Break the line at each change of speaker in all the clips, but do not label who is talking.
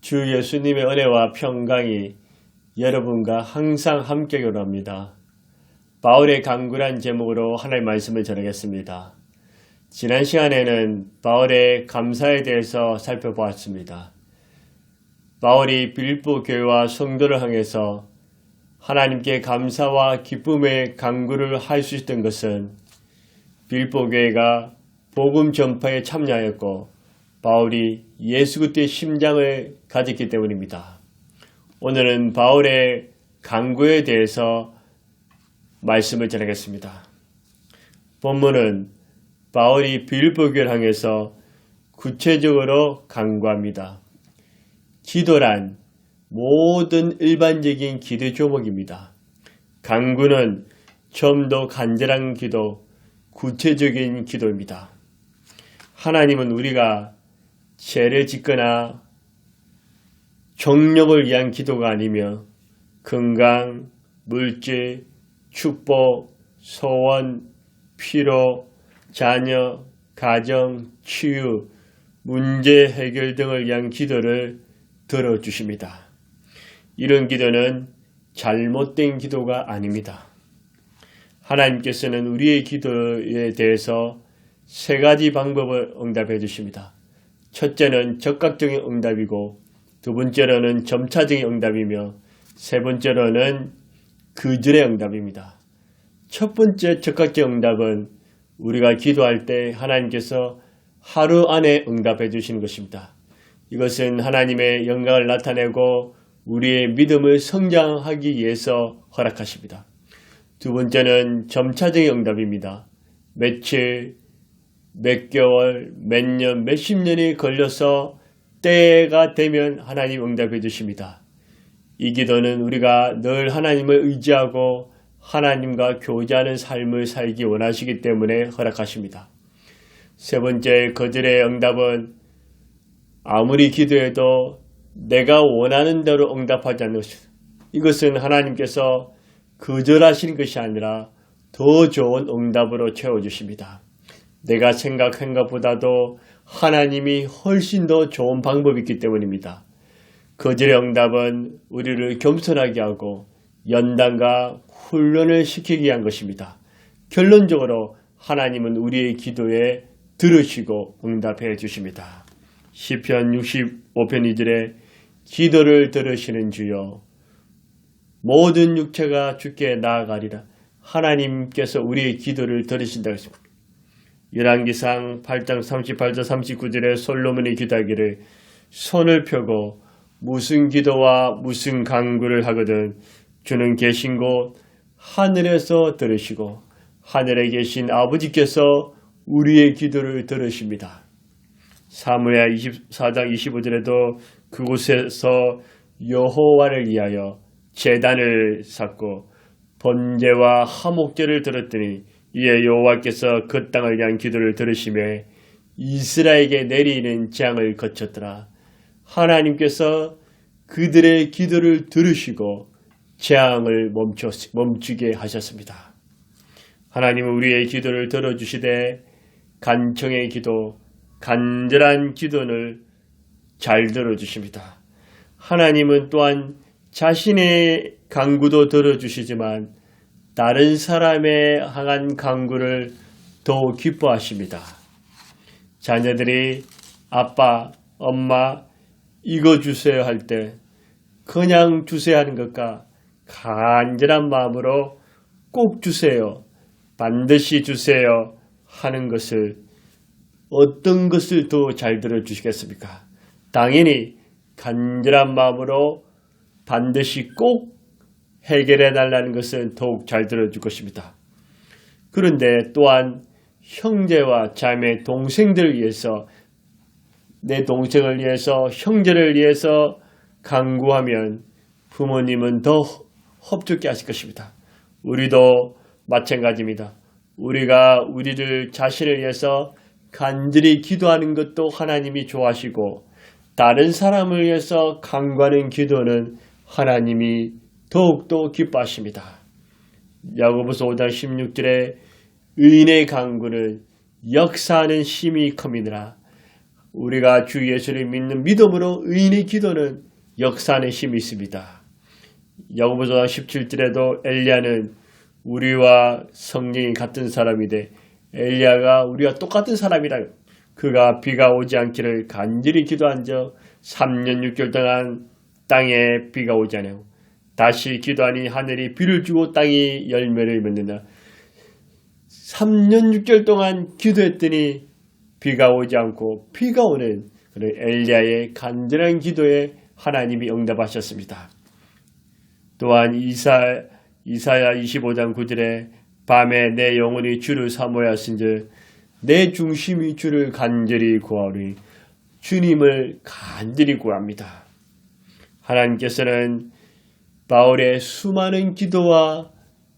주 예수님의 은혜와 평강이 여러분과 항상 함께 기도합니다. 바울의 강구란 제목으로 하나님의 말씀을 전하겠습니다. 지난 시간에는 바울의 감사에 대해서 살펴보았습니다. 바울이 빌립보 교회와 성도를 향해서 하나님께 감사와 기쁨의 강구를 할 수 있었던 것은 빌립보 교회가 복음 전파에 참여하였고 바울이 예수 그리스도의 심장을 가졌기 때문입니다. 오늘은 바울의 강구에 대해서 말씀을 전하겠습니다. 본문은 바울이 빌립보 교회를 향해서 구체적으로 강구합니다. 기도란 모든 일반적인 기도 조목입니다. 강구는 좀 더 간절한 기도, 구체적인 기도입니다. 하나님은 우리가 죄를 짓거나 정력을 위한 기도가 아니며 건강, 물질, 축복, 소원, 피로, 자녀, 가정, 치유, 문제 해결 등을 위한 기도를 들어주십니다. 이런 기도는 잘못된 기도가 아닙니다. 하나님께서는 우리의 기도에 대해서 세 가지 방법을 응답해 주십니다. 첫째는 적극적인 응답이고 두 번째로는 점차적인 응답이며 세 번째로는 그절의 응답입니다. 첫 번째 적극적 응답은 우리가 기도할 때 하나님께서 하루 안에 응답해 주시는 것입니다. 이것은 하나님의 영광을 나타내고 우리의 믿음을 성장하기 위해서 허락하십니다. 두 번째는 점차적인 응답입니다. 며칠, 몇 개월, 몇 년, 몇십 년이 걸려서 때가 되면 하나님 응답해 주십니다. 이 기도는 우리가 늘 하나님을 의지하고 하나님과 교제하는 삶을 살기 원하시기 때문에 허락하십니다. 세 번째 거절의 응답은 아무리 기도해도 내가 원하는 대로 응답하지 않는 것입니다. 이것은 하나님께서 거절하시는 것이 아니라 더 좋은 응답으로 채워주십니다. 내가 생각한 것보다도 하나님이 훨씬 더 좋은 방법이 있기 때문입니다. 거절의 응답은 우리를 겸손하게 하고 연단과 훈련을 시키기 위한 것입니다. 결론적으로 하나님은 우리의 기도에 들으시고 응답해 주십니다. 시편 65편 2절에 기도를 들으시는 주여 모든 육체가 주께 나아가리라. 하나님께서 우리의 기도를 들으신다고 했습니다. 열왕기상 8장 38절 39절에 솔로몬이 기도하기를 손을 펴고 무슨 기도와 무슨 간구를 하거든 주는 계신 곳 하늘에서 들으시고 하늘에 계신 아버지께서 우리의 기도를 들으십니다. 사무엘 24장 25절에도 그곳에서 여호와를 위하여 제단을 쌓고 번제와 화목제를 드렸더니 이에 여호와께서 그 땅을 위한 기도를 들으시며 이스라엘에게 내리는 재앙을 거쳤더라. 하나님께서 그들의 기도를 들으시고 재앙을 멈추게 하셨습니다. 하나님은 우리의 기도를 들어주시되 간청의 기도, 간절한 기도를 잘 들어주십니다. 하나님은 또한 자신의 간구도 들어주시지만 다른 사람의 향한 간구를 더욱 기뻐하십니다. 자녀들이 아빠, 엄마 이거 주세요 할 때 그냥 주세요 하는 것과 간절한 마음으로 꼭 주세요, 반드시 주세요 하는 것을 어떤 것을 더 잘 들어주시겠습니까? 당연히 간절한 마음으로 반드시 꼭 해결해 달라는 것은 더욱 잘 들어줄 것입니다. 그런데 또한 형제와 자매, 동생들을 위해서 내 동생을 위해서 형제를 위해서 간구하면 부모님은 더 흡족해 하실 것입니다. 우리도 마찬가지입니다. 우리가 우리들 자신을 위해서 간절히 기도하는 것도 하나님이 좋아하시고 다른 사람을 위해서 간구하는 기도는 하나님이 더욱더 기뻐하십니다. 야고보서 5장 16절에 의인의 간구는 역사하는 힘이 컴이니라. 우리가 주 예수를 믿는 믿음으로 의인의 기도는 역사하는 힘이 있습니다. 야고보서 17절에도 엘리야는 우리와 성령이 같은 사람이되 엘리야가 우리와 똑같은 사람이라. 그가 비가 오지 않기를 간절히 기도한 적 3년 6개월 동안 땅에 비가 오지 않아요. 다시 기도하니 하늘이 비를 주고 땅이 열매를 맺는다. 3년 6개월 동안 기도했더니 비가 오지 않고 비가 오는 그런 엘리야의 간절한 기도에 하나님이 응답하셨습니다. 또한 이사야 25장 9절에 밤에 내 영혼이 주를 사모하였은즉 내 중심이 주를 간절히 구하오니 주님을 간절히 구합니다. 하나님께서는 바울의 수많은 기도와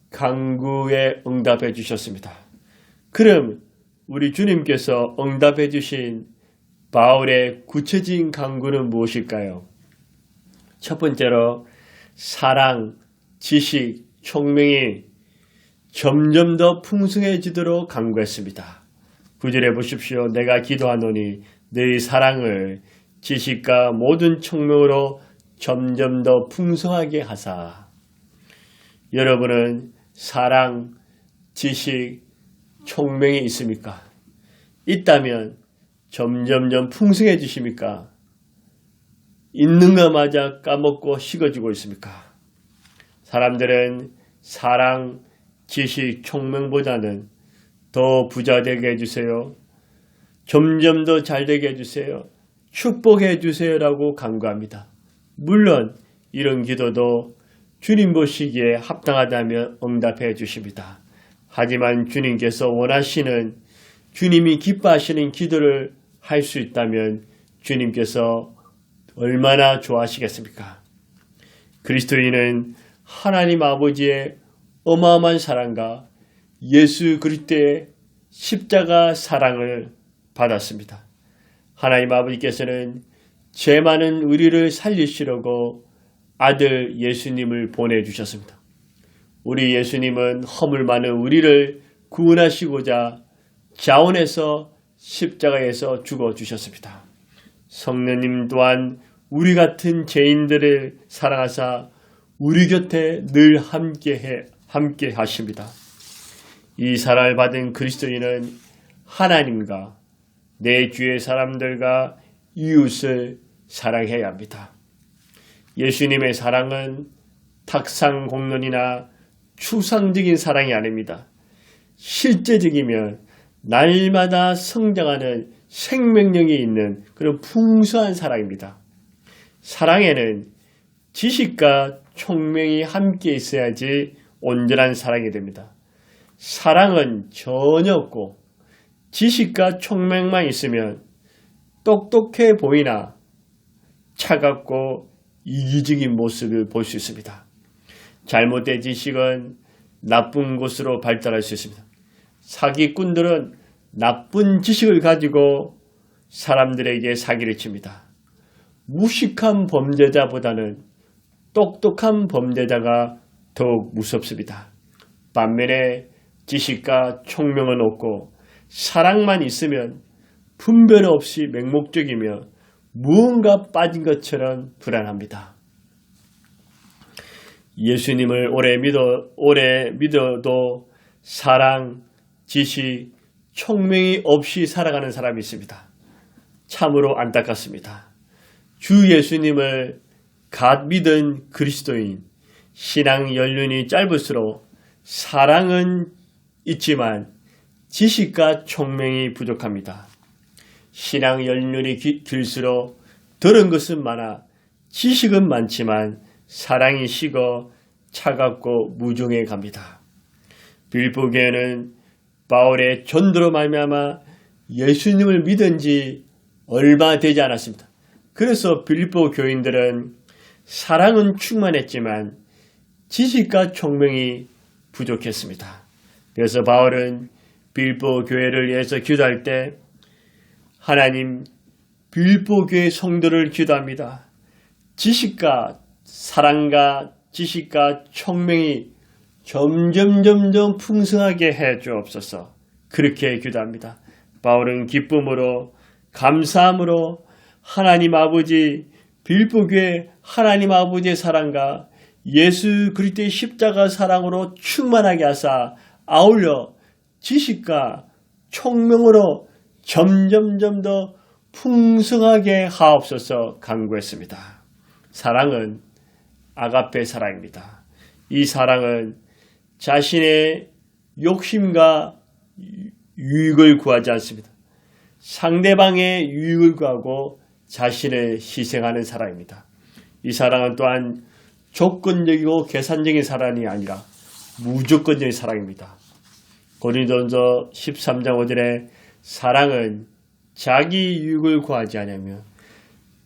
간구에 응답해 주셨습니다. 그럼 우리 주님께서 응답해 주신 바울의 구체적인 간구는 무엇일까요? 첫 번째로 사랑, 지식, 총명이 점점 더 풍성해지도록 간구했습니다. 9절에 보십시오. 내가 기도하노니 너희 사랑을 지식과 모든 총명으로 점점 더 풍성하게 하사. 여러분은 사랑, 지식, 총명이 있습니까? 있다면 점점점 풍성해지십니까? 있는 것마저 까먹고 식어지고 있습니까? 사람들은 사랑, 지식, 총명보다는 더 부자 되게 해주세요. 점점 더 잘되게 해주세요. 축복해 주세요라고 간구합니다. 물론 이런 기도도 주님 보시기에 합당하다면 응답해 주십니다. 하지만 주님께서 원하시는 주님이 기뻐하시는 기도를 할 수 있다면 주님께서 얼마나 좋아하시겠습니까? 그리스도인은 하나님 아버지의 어마어마한 사랑과 예수 그리스도의 십자가 사랑을 받았습니다. 하나님 아버지께서는 죄 많은 우리를 살리시려고 아들 예수님을 보내주셨습니다. 우리 예수님은 허물 많은 우리를 구원하시고자 자원해서 십자가에서 죽어주셨습니다. 성령님 또한 우리 같은 죄인들을 사랑하사 우리 곁에 늘 함께 하십니다. 이 사랑을 받은 그리스도인은 하나님과 내 주의 사람들과 이웃을 사랑해야 합니다. 예수님의 사랑은 탁상공론이나 추상적인 사랑이 아닙니다. 실제적이면 날마다 성장하는 생명력이 있는 그런 풍성한 사랑입니다. 사랑에는 지식과 총명이 함께 있어야지 온전한 사랑이 됩니다. 사랑은 전혀 없고 지식과 총명만 있으면 똑똑해 보이나 차갑고 이기적인 모습을 볼 수 있습니다. 잘못된 지식은 나쁜 곳으로 발달할 수 있습니다. 사기꾼들은 나쁜 지식을 가지고 사람들에게 사기를 칩니다. 무식한 범죄자보다는 똑똑한 범죄자가 더욱 무섭습니다. 반면에 지식과 총명은 없고 사랑만 있으면 분별 없이 맹목적이며 무언가 빠진 것처럼 불안합니다. 예수님을 오래 믿어도 사랑, 지식, 총명이 없이 살아가는 사람이 있습니다. 참으로 안타깝습니다. 주 예수님을 갓 믿은 그리스도인, 신앙 연륜이 짧을수록 사랑은 있지만 지식과 총명이 부족합니다. 신앙 연륜이 길수록 들은 것은 많아 지식은 많지만 사랑이 식어 차갑고 무정해 갑니다. 빌립보 교회는 바울의 전도로 말미암아 예수님을 믿은 지 얼마 되지 않았습니다. 그래서 빌립보 교인들은 사랑은 충만했지만 지식과 총명이 부족했습니다. 그래서 바울은 빌립보 교회를 위해서 기도할 때 하나님 빌립보 교회 성도를 기도합니다. 지식과 사랑과 지식과 총명이 점점 풍성하게 해 주옵소서. 그렇게 기도합니다. 바울은 기쁨으로 감사함으로 하나님 아버지 빌보교회 하나님 아버지의 사랑과 예수 그리스도의 십자가 사랑으로 충만하게 하사 아울러 지식과 총명으로 점점점 더 풍성하게 하옵소서 간구했습니다. 사랑은 아가페 사랑입니다. 이 사랑은 자신의 욕심과 유익을 구하지 않습니다. 상대방의 유익을 구하고 자신을 희생하는 사랑입니다. 이 사랑은 또한 조건적이고 계산적인 사랑이 아니라 무조건적인 사랑입니다. 고린도전서 13장 5절에 사랑은 자기 유익을 구하지 않으며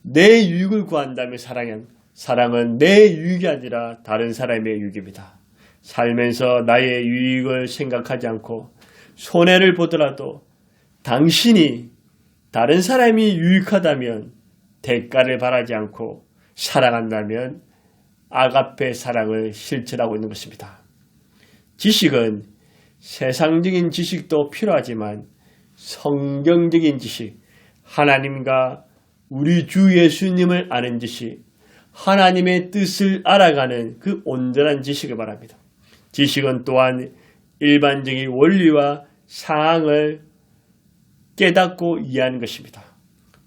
내 유익을 구한다면 사랑은 내 유익이 아니라 다른 사람의 유익입니다. 살면서 나의 유익을 생각하지 않고 손해를 보더라도 당신이 다른 사람이 유익하다면 대가를 바라지 않고 사랑한다면 아가페 사랑을 실천하고 있는 것입니다. 지식은 세상적인 지식도 필요하지만 성경적인 지식, 하나님과 우리 주 예수님을 아는 지식, 하나님의 뜻을 알아가는 그 온전한 지식을 말합니다. 지식은 또한 일반적인 원리와 상황을 깨닫고 이해하는 것입니다.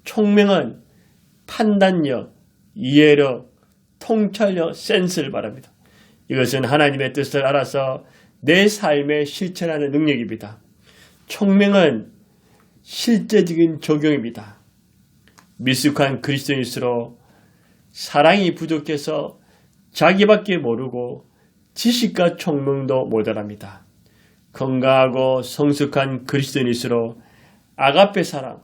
총명은 판단력, 이해력, 통찰력, 센스를 말합니다. 이것은 하나님의 뜻을 알아서 내 삶에 실천하는 능력입니다. 총명은 실제적인 적용입니다. 미숙한 그리스도인일수록 사랑이 부족해서 자기밖에 모르고 지식과 총명도 모자랍니다. 건강하고 성숙한 그리스도인일수록 아가페 사랑,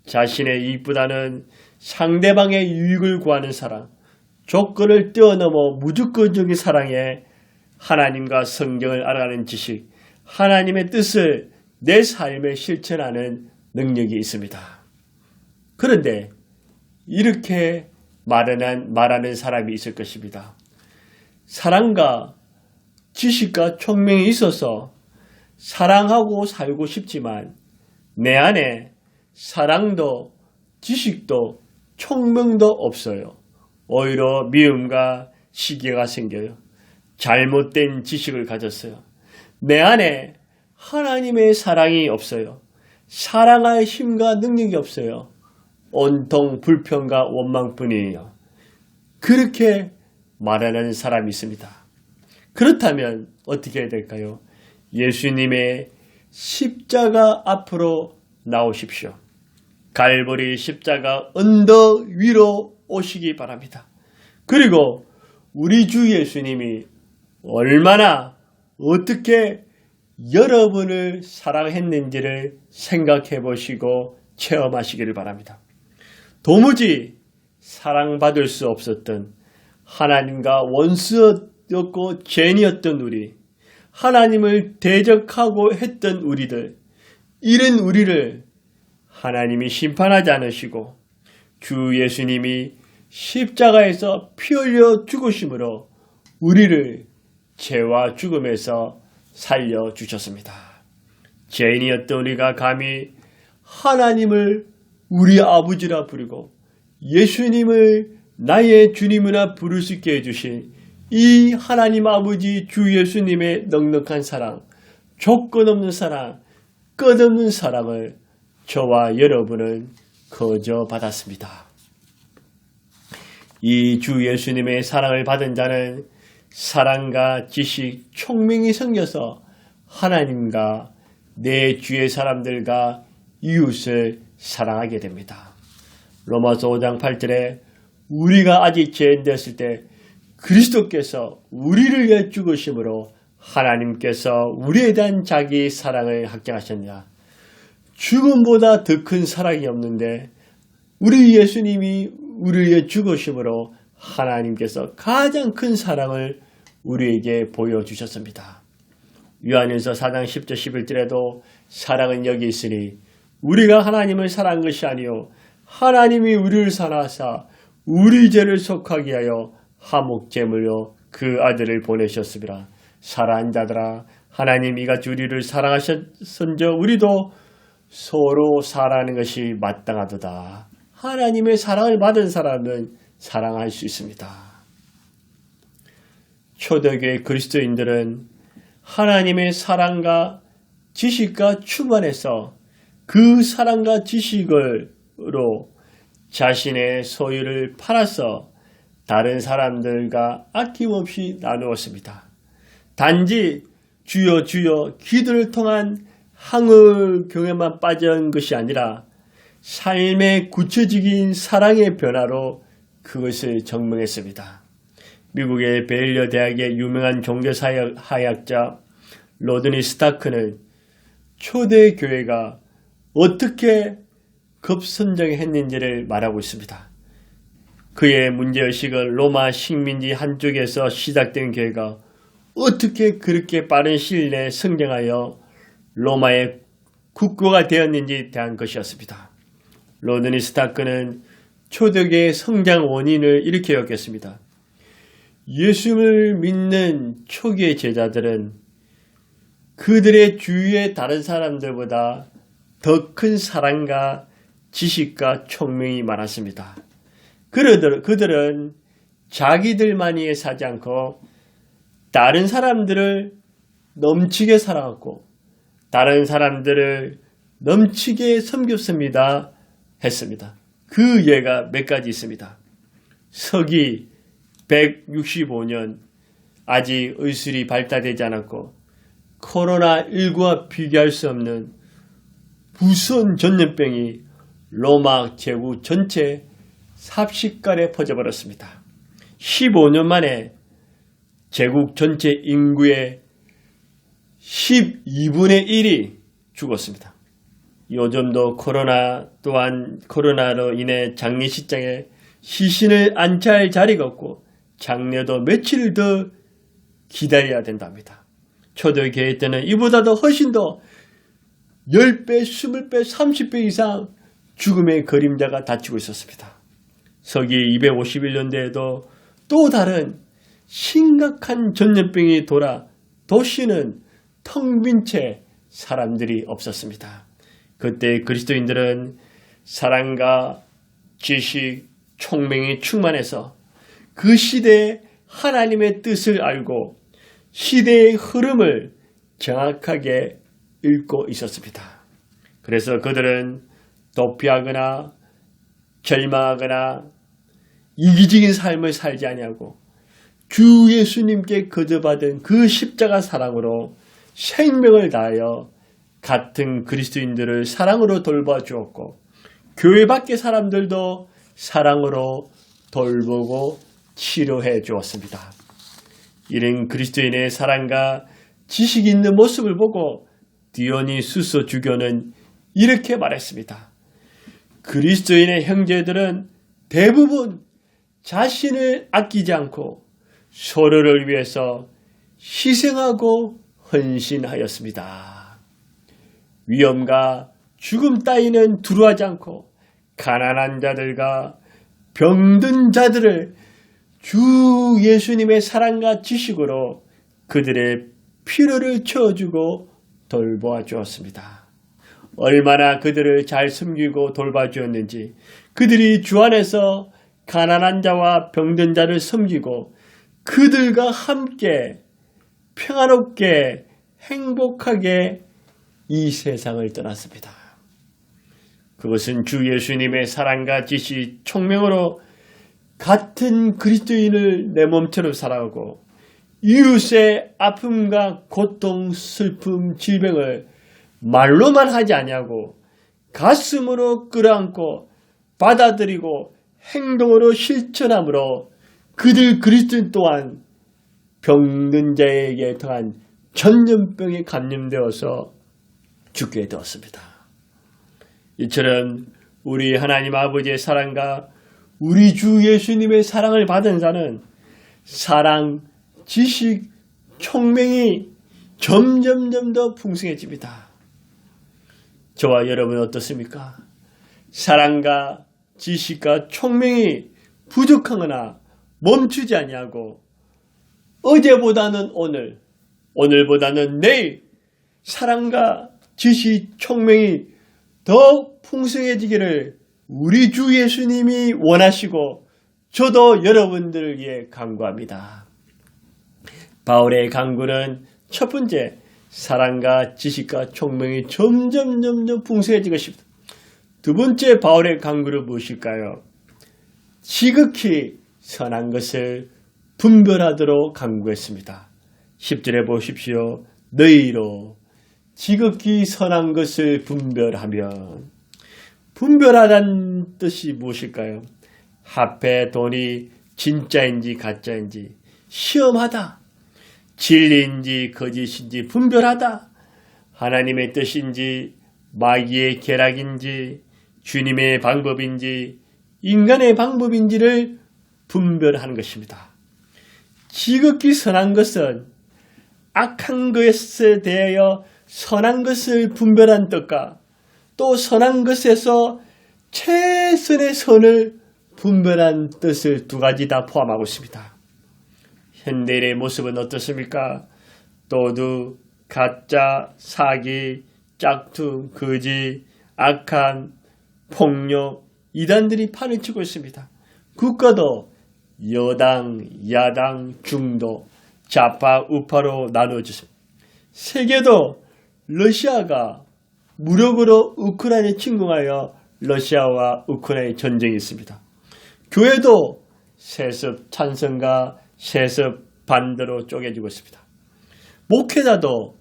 자신의 이익보다는 상대방의 유익을 구하는 사랑, 조건을 뛰어넘어 무조건적인 사랑에 하나님과 성경을 알아가는 지식, 하나님의 뜻을 내 삶에 실천하는 능력이 있습니다. 그런데 이렇게 말하는 사람이 있을 것입니다. 사랑과 지식과 총명이 있어서 사랑하고 살고 싶지만 내 안에 사랑도 지식도 총명도 없어요. 오히려 미움과 시기가 생겨요. 잘못된 지식을 가졌어요. 내 안에 하나님의 사랑이 없어요. 사랑할 힘과 능력이 없어요. 온통 불평과 원망뿐이에요. 그렇게 말하는 사람이 있습니다. 그렇다면 어떻게 해야 될까요? 예수님의 십자가 앞으로 나오십시오. 갈보리 십자가 언덕 위로 오시기 바랍니다. 그리고 우리 주 예수님이 얼마나 어떻게 여러분을 사랑했는지를 생각해 보시고 체험하시기를 바랍니다. 도무지 사랑받을 수 없었던 하나님과 원수였고 죄인이었던 우리, 하나님을 대적하고 했던 우리들, 이런 우리를 하나님이 심판하지 않으시고 주 예수님이 십자가에서 피 흘려 죽으심으로 우리를 죄와 죽음에서 살려주셨습니다. 죄인이었던 우리가 감히 하나님을 우리 아버지라 부르고 예수님을 나의 주님이라 부를 수 있게 해주신 이 하나님 아버지 주 예수님의 넉넉한 사랑, 조건 없는 사랑, 끝없는 사랑을 저와 여러분은 거저 받았습니다. 이 주 예수님의 사랑을 받은 자는 사랑과 지식, 총명이 생겨서 하나님과 내 주의 사람들과 이웃을 사랑하게 됩니다. 로마서 5장 8절에 우리가 아직 죄인 되었을 때 그리스도께서 우리를 위해 죽으심으로 하나님께서 우리에 대한 자기 사랑을 확증하셨냐. 죽음보다 더 큰 사랑이 없는데 우리 예수님이 우리를 위해 죽으심으로 하나님께서 가장 큰 사랑을 우리에게 보여주셨습니다. 요한일서 4장 10절 11절에도 사랑은 여기 있으니 우리가 하나님을 사랑한 것이 아니요 하나님이 우리를 사랑하사 우리 죄를 속하게 하여 화목제물로 그 아들을 보내셨습니다. 사랑하는 자들아, 하나님 이같이 우리를 사랑하셨은저 우리도 서로 사랑하는 것이 마땅하도다. 하나님의 사랑을 받은 사람은 사랑할 수 있습니다. 초대교회 그리스도인들은 하나님의 사랑과 지식과 충만해서 그 사랑과 지식으로 자신의 소유를 팔아서 다른 사람들과 아낌없이 나누었습니다. 단지 주여 주여 기도를 통한 항을경에만 빠진 것이 아니라 삶의 구체적인 사랑의 변화로 그것을 증명했습니다. 미국의 베일리어 대학의 유명한 종교사학자 로드니 스타크는 초대교회가 어떻게 급선정했는지를 말하고 있습니다. 그의 문제의식은 로마 식민지 한쪽에서 시작된 교회가 어떻게 그렇게 빠른 시일 내에 성장하여 로마의 국교가 되었는지에 대한 것이었습니다. 로드니 스타크는 초대교회의 성장 원인을 이렇게 여겼습니다. 예수를 믿는 초기의 제자들은 그들의 주위의 다른 사람들보다 더 큰 사랑과 지식과 총명이 많았습니다. 그들은 자기들만이 사지 않고 다른 사람들을 넘치게 사랑하고 다른 사람들을 넘치게 섬겼습니다. 했습니다. 그 예가 몇 가지 있습니다. 서기 165년 아직 의술이 발달되지 않았고 코로나19와 비교할 수 없는 무서운 전염병이 로마 제국 전체 삽시간에 퍼져버렸습니다. 15년 만에 제국 전체 인구의 12분의 1이 죽었습니다. 요즘도 코로나로 인해 장례식장에 시신을 안치할 자리가 없고 장례도 며칠 더 기다려야 된답니다. 초대교회 때는 이보다도 훨씬 더 10배, 20배, 30배 이상 죽음의 그림자가 닫히고 있었습니다. 서기 251년대에도 또 다른 심각한 전염병이 돌아 도시는 텅 빈 채 사람들이 없었습니다. 그때 그리스도인들은 사랑과 지식, 총명이 충만해서 그 시대에 하나님의 뜻을 알고 시대의 흐름을 정확하게 읽고 있었습니다. 그래서 그들은 도피하거나 절망하거나 이기적인 삶을 살지 아니하고 주 예수님께 거저받은 그 십자가 사랑으로 생명을 다하여 같은 그리스도인들을 사랑으로 돌봐주었고 교회 밖의 사람들도 사랑으로 돌보고 치료해 주었습니다. 이런 그리스도인의 사랑과 지식이 있는 모습을 보고 디오니수스 주교는 이렇게 말했습니다. 그리스도인의 형제들은 대부분 자신을 아끼지 않고 서로를 위해서 희생하고 헌신하였습니다. 위험과 죽음 따위는 두려워하지 않고 가난한 자들과 병든 자들을 주 예수님의 사랑과 지식으로 그들의 필요를 채워주고 돌보아 주었습니다. 얼마나 그들을 잘 섬기고 돌봐주었는지 그들이 주 안에서 가난한 자와 병든 자를 섬기고 그들과 함께 평안롭게 행복하게 이 세상을 떠났습니다. 그것은 주 예수님의 사랑과 지식, 총명으로 같은 그리스도인을 내 몸처럼 사랑하고 이웃의 아픔과 고통, 슬픔, 질병을 말로만 하지 아니하고 가슴으로 끌어안고 받아들이고 행동으로 실천함으로 그들 그리스도인 또한 병든 자에게 더한 전염병에 감염되어서 죽게 되었습니다. 이처럼 우리 하나님 아버지의 사랑과 우리 주 예수님의 사랑을 받은 자는 사랑, 지식, 총명이 점점점 더 풍성해집니다. 저와 여러분 어떻습니까? 사랑과 지식과 총명이 부족하거나 멈추지 아니하고 어제보다는 오늘, 오늘보다는 내일 사랑과 지식, 총명이 더 풍성해지기를 우리 주 예수님이 원하시고 저도 여러분들을 위해 간구합니다. 바울의 간구는 첫 번째, 사랑과 지식과 총명이 점점 풍성해지고 싶다. 두 번째 바울의 간구는 무엇일까요? 지극히 선한 것을 분별하도록 간구했습니다. 10절에 보십시오. 너희로 지극히 선한 것을 분별하면, 분별하다는 뜻이 무엇일까요? 화폐, 돈이 진짜인지 가짜인지 시험하다, 진리인지 거짓인지 분별하다, 하나님의 뜻인지 마귀의 계략인지 주님의 방법인지 인간의 방법인지를 분별하는 것입니다. 지극히 선한 것은 악한 것에 대하여 선한 것을 분별한 뜻과 또 선한 것에서 최선의 선을 분별한 뜻을 두 가지 다 포함하고 있습니다. 현대인의 모습은 어떻습니까? 도둑, 가짜, 사기, 짝퉁, 거짓, 악한, 폭력, 이단들이 판을 치고 있습니다. 국가도 여당, 야당, 중도, 좌파, 우파로 나누어졌습니다. 세계도 러시아가 무력으로 우크라이나에 침공하여 러시아와 우크라이나의 전쟁이 있습니다. 교회도 세습 찬성과 세습 반대로 쪼개지고 있습니다. 목회자도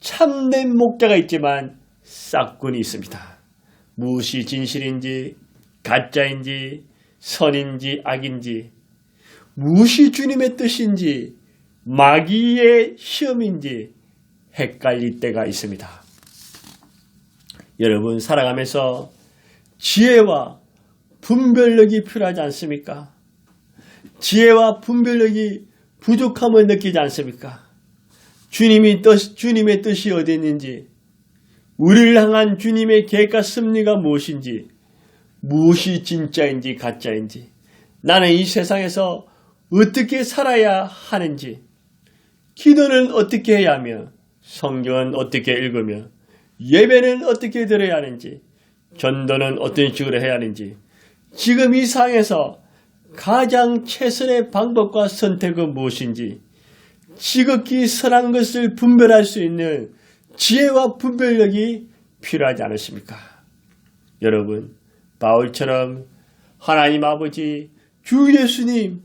참된 목자가 있지만 싹군이 있습니다. 무엇이 진실인지 가짜인지 선인지 악인지 무엇이 주님의 뜻인지 마귀의 시험인지 헷갈릴 때가 있습니다. 여러분 살아가면서 지혜와 분별력이 필요하지 않습니까? 지혜와 분별력이 부족함을 느끼지 않습니까? 주님의 뜻이 어디 있는지, 우리를 향한 주님의 계획과 섭리가 무엇인지, 무엇이 진짜인지 가짜인지, 나는 이 세상에서 어떻게 살아야 하는지, 기도는 어떻게 해야 하며, 성경은 어떻게 읽으며, 예배는 어떻게 드려야 하는지, 전도는 어떤 식으로 해야 하는지, 지금 이 상황에서 가장 최선의 방법과 선택은 무엇인지 지극히 선한 것을 분별할 수 있는 지혜와 분별력이 필요하지 않으십니까? 여러분, 바울처럼 하나님 아버지, 주 예수님,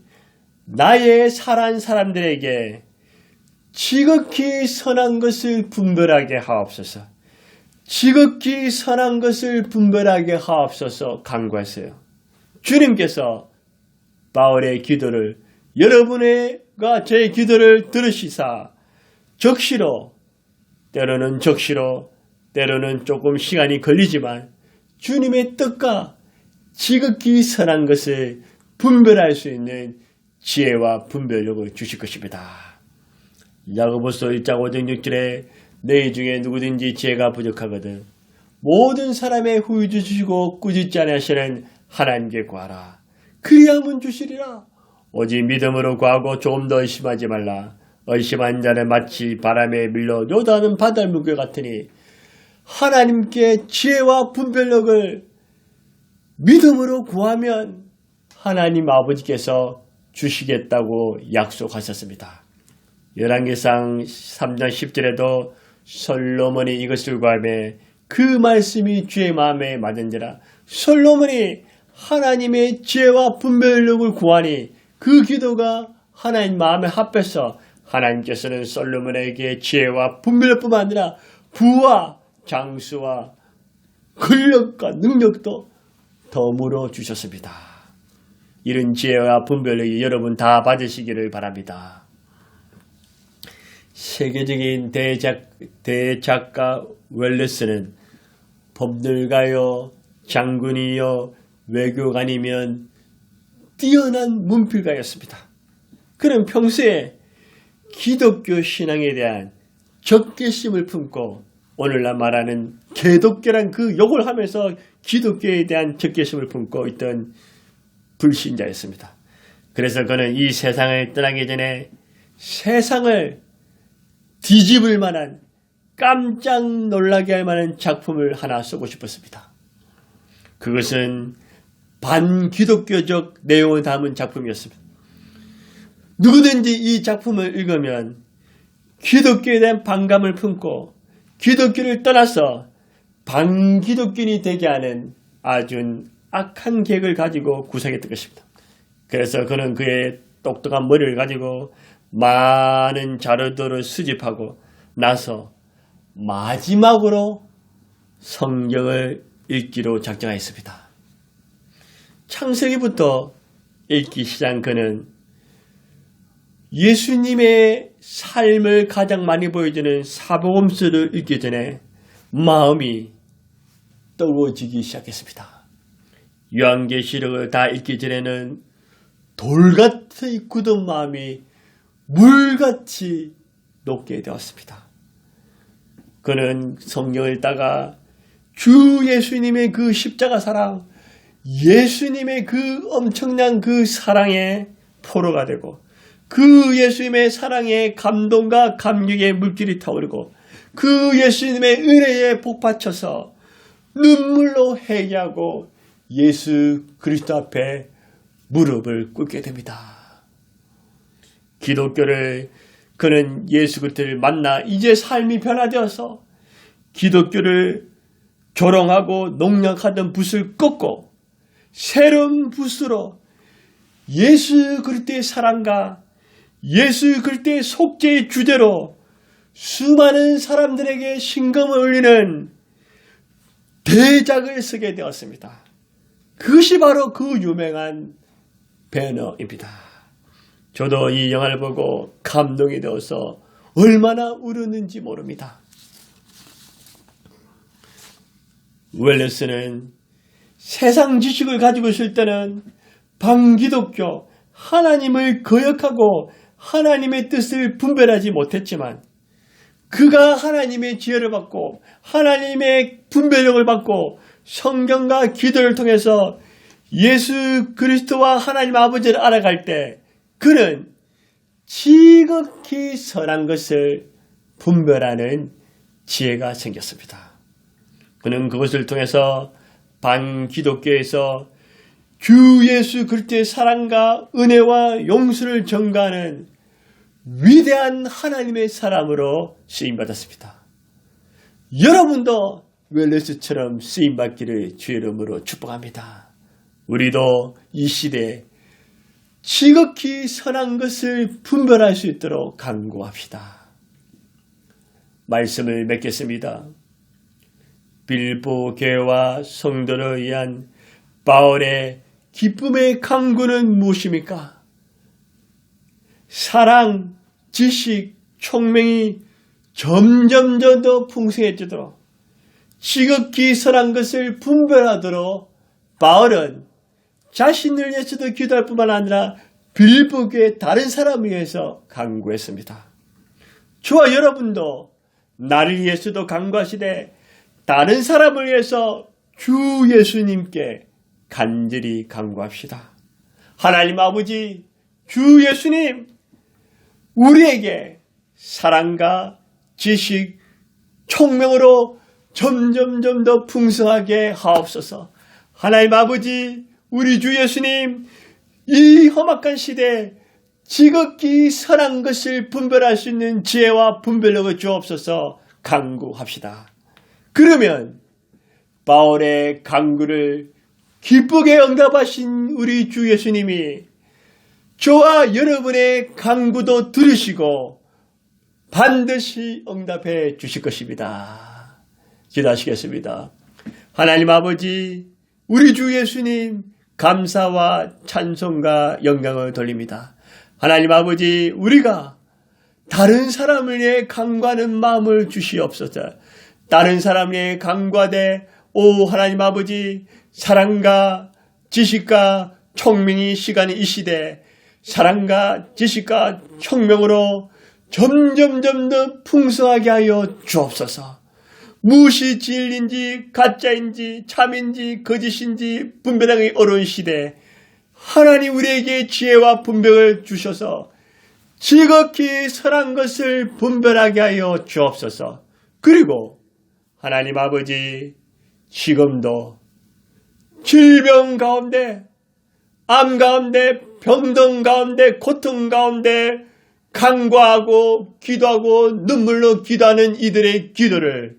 나의 사랑하는 사람들에게 지극히 선한 것을 분별하게 하옵소서. 지극히 선한 것을 분별하게 하옵소서 간구하세요. 주님께서 바울의 기도를 여러분과 제 기도를 들으시사 적시로 때로는 조금 시간이 걸리지만 주님의 뜻과 지극히 선한 것을 분별할 수 있는 지혜와 분별력을 주실 것입니다. 야고보서 1장 5절 6절에 너희 중에 누구든지 지혜가 부족하거든 모든 사람의 후유 주시고 꾸짖지 아니하시는 하나님께 구하라. 그리하면 주시리라. 오직 믿음으로 구하고 조금 더 의심하지 말라. 의심한 자는 마치 바람에 밀려 요다는 바닷물개 같으니 하나님께 지혜와 분별력을 믿음으로 구하면 하나님 아버지께서 주시겠다고 약속하셨습니다. 열왕기상 3장 10절에도 솔로몬이 이것을 구하며 그 말씀이 주의 마음에 맞은지라. 솔로몬이 하나님의 지혜와 분별력을 구하니 그 기도가 하나님 마음에 합해서 하나님께서는 솔로몬에게 지혜와 분별력뿐만 아니라 부와 장수와 권력과 능력도 더불어 주셨습니다. 이런 지혜와 분별력이 여러분 다 받으시기를 바랍니다. 세계적인 대작가 웰레스는 법률가요, 장군이요, 외교관이면 뛰어난 문필가였습니다. 그는 평소에 기독교 신앙에 대한 적개심을 품고 오늘날 말하는 개독교란 그 욕을 하면서 기독교에 대한 적개심을 품고 있던 불신자였습니다. 그래서 그는 이 세상을 떠나기 전에 세상을 뒤집을 만한 깜짝 놀라게 할 만한 작품을 하나 쓰고 싶었습니다. 그것은 반기독교적 내용을 담은 작품이었습니다. 누구든지 이 작품을 읽으면 기독교에 대한 반감을 품고 기독교를 떠나서 반기독교인이 되게 하는 아주 악한 계획을 가지고 구성했던 것입니다. 그래서 그는 그의 똑똑한 머리를 가지고 많은 자료들을 수집하고 나서 마지막으로 성경을 읽기로 작정하였습니다. 창세기부터 읽기 시작한 그는 예수님의 삶을 가장 많이 보여주는 사복음서를 읽기 전에 마음이 뜨거워지기 시작했습니다. 요한계시록을 다 읽기 전에는 돌같이 굳은 마음이 물같이 녹게 되었습니다. 그는 성경을 읽다가 주 예수님의 그 십자가 사랑, 예수님의 그 엄청난 그 사랑에 포로가 되고 그 예수님의 사랑의 감동과 감격의 물길이 타오르고 그 예수님의 은혜에 복받쳐서 눈물로 회개하고 예수 그리스도 앞에 무릎을 꿇게 됩니다. 기독교를 그는 예수 그리스도를 만나 이제 삶이 변화되어서 기독교를 조롱하고 농락하던 붓을 꺾고 새로운 붓으로 예수 그리스도의 사랑과 예수 그리스도의 속죄의 주제로 수많은 사람들에게 신금을 올리는 대작을 쓰게 되었습니다. 그것이 바로 그 유명한 배너입니다. 저도 이 영화를 보고 감동이 되어서 얼마나 울었는지 모릅니다. 웰레스는 세상 지식을 가지고 있을 때는 반기독교, 하나님을 거역하고 하나님의 뜻을 분별하지 못했지만 그가 하나님의 지혜를 받고 하나님의 분별력을 받고 성경과 기도를 통해서 예수 그리스도와 하나님 아버지를 알아갈 때 그는 지극히 선한 것을 분별하는 지혜가 생겼습니다. 그는 그것을 통해서 반기독교에서 주 예수 그리스도의 사랑과 은혜와 용서를 전가하는 위대한 하나님의 사람으로 쓰임받았습니다. 여러분도 웰레스처럼 쓰임받기를 주의 이름으로 축복합니다. 우리도 이 시대에 지극히 선한 것을 분별할 수 있도록 간구합시다. 말씀을 맺겠습니다. 빌보 교회와 성도를 위한 바울의 기쁨의 간구는 무엇입니까? 사랑, 지식, 총명이 점점 더 풍성해지도록 지극히 선한 것을 분별하도록 바울은 자신을 위해서도 기도할 뿐만 아니라 빌보 교회 다른 사람을 위해서 간구했습니다. 저와 여러분도 나를 위해서도 간구하시되 다른 사람을 위해서 주 예수님께 간절히 간구합시다. 하나님 아버지, 주 예수님, 우리에게 사랑과 지식, 총명으로 점점 더 풍성하게 하옵소서. 하나님 아버지, 우리 주 예수님, 이 험악한 시대에 지극히 선한 것을 분별할 수 있는 지혜와 분별력을 주옵소서 간구합시다. 그러면 바울의 간구를 기쁘게 응답하신 우리 주 예수님이 저와 여러분의 간구도 들으시고 반드시 응답해 주실 것입니다. 기도하시겠습니다. 하나님 아버지, 우리 주 예수님 감사와 찬송과 영광을 돌립니다. 하나님 아버지, 우리가 다른 사람을 위해 간구하는 마음을 주시옵소서. 다른 사람을 위해 간구하되 오 하나님 아버지, 사랑과 지식과 총명이 시간이 이 시대 사랑과 지식과 총명으로 점점 더 풍성하게 하여 주옵소서. 무엇이 진리인지 가짜인지 참인지 거짓인지 분별하기 어려운 시대 하나님 우리에게 지혜와 분별을 주셔서 지극히 선한 것을 분별하게 하여 주옵소서. 그리고 하나님 아버지, 지금도 질병 가운데, 암 가운데, 병든 가운데, 고통 가운데 간구하고 기도하고 눈물로 기도하는 이들의 기도를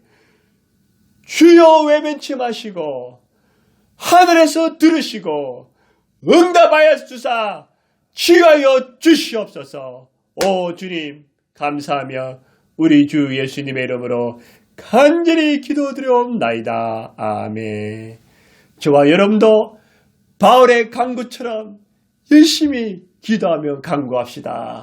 주여 외면치 마시고 하늘에서 들으시고 응답하여 주사 치유하여 주시옵소서. 오 주님, 감사하며 우리 주 예수님의 이름으로 간절히 기도드려옵나이다. 아멘. 저와 여러분도 바울의 간구처럼 열심히 기도하며 간구합시다.